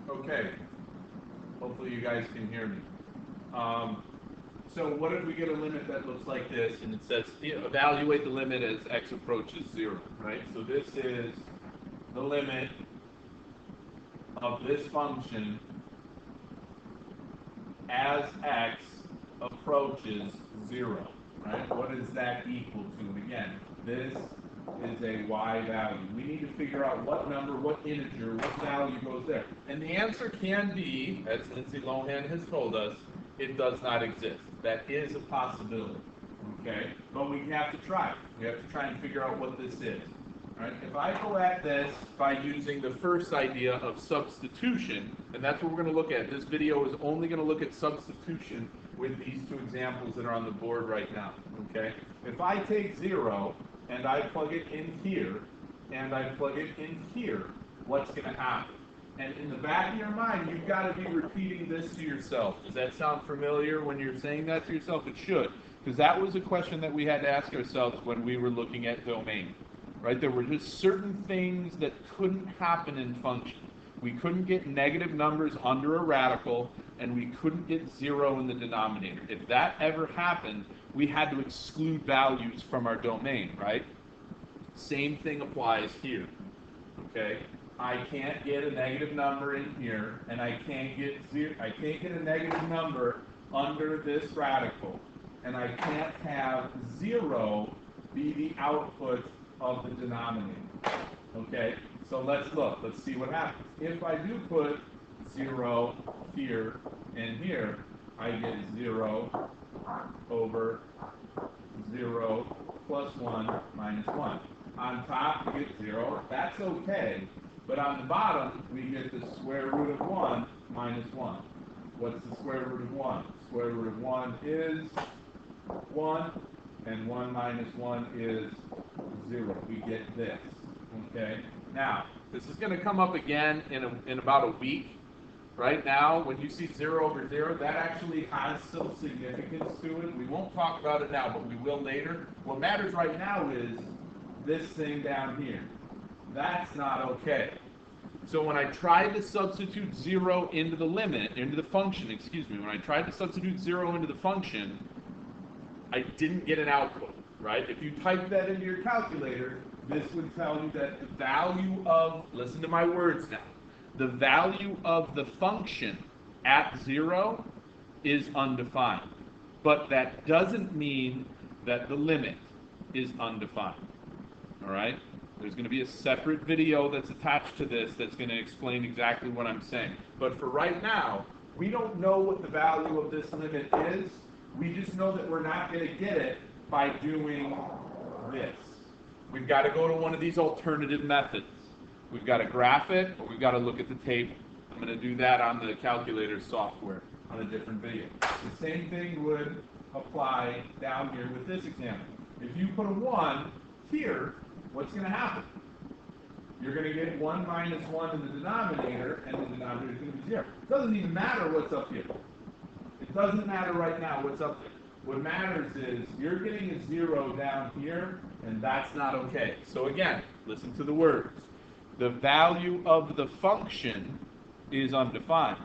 Okay, hopefully you guys can hear me. So what if we get a limit that looks like this, and it says evaluate the limit as x approaches 0, right? So this is the limit of this function as x approaches 0, right? What is that equal to? And again, this is a y value. We need to figure out what number, what integer, what value goes there. And the answer can be, as Lindsay Lohan has told us, it does not exist. That is a possibility, okay? But we have to try. We have to try and figure out what this is. All right? If I go at this by using the first idea of substitution, and that's what we're going to look at. This video is only going to look at substitution with these two examples that are on the board right now, okay? If I take 0 and I plug it in here, and I plug it in here, what's going to happen? And in the back of your mind, you've got to be repeating this to yourself. Does that sound familiar when you're saying that to yourself? It should, because that was a question that we had to ask ourselves when we were looking at domain, right? There were just certain things that couldn't happen in function. We couldn't get negative numbers under a radical, and we couldn't get 0 in the denominator. If that ever happened, we had to exclude values from our domain, right? Same thing applies here, okay? I can't get a negative number in here, and I can't get a negative number under this radical, and I can't have 0 be the output of the denominator. Okay, so let's look. Let's see what happens. If I do put 0 here and here, I get 0 over 0 plus 1 minus 1. On top, we get 0. That's okay. But on the bottom, we get the square root of 1 minus 1. What's the square root of 1? Square root of 1 is 1, and 1 minus 1 is 0. We get this. Okay? Now, this is going to come up again in about a week. Right now, when you see 0 over 0, that actually has some significance to it. We won't talk about it now, but we will later. What matters right now is this thing down here. That's not okay. So when I tried to substitute 0 into the function, when I tried to substitute 0 into the function, I didn't get an output, right? If you type that into your calculator, this would tell you that the value of, listen to my words now, the value of the function at 0 is undefined. But that doesn't mean that the limit is undefined. All right? There's going to be a separate video that's attached to this that's going to explain exactly what I'm saying. But for right now, we don't know what the value of this limit is. We just know that we're not going to get it by doing this. We've got to go to one of these alternative methods. We've got to graph it, or we've got to look at the table. I'm going to do that on the calculator software on a different video. The same thing would apply down here with this example. If you put a 1 here, what's going to happen? You're going to get 1 minus 1 in the denominator, and the denominator is going to be 0. It doesn't even matter what's up here. It doesn't matter right now what's up there. What matters is you're getting a 0 down here, and that's not okay. So again, listen to the words. The value of the function is undefined,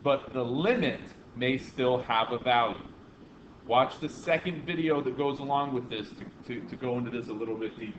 but the limit may still have a value. Watch the second video that goes along with this to go into this a little bit deeper.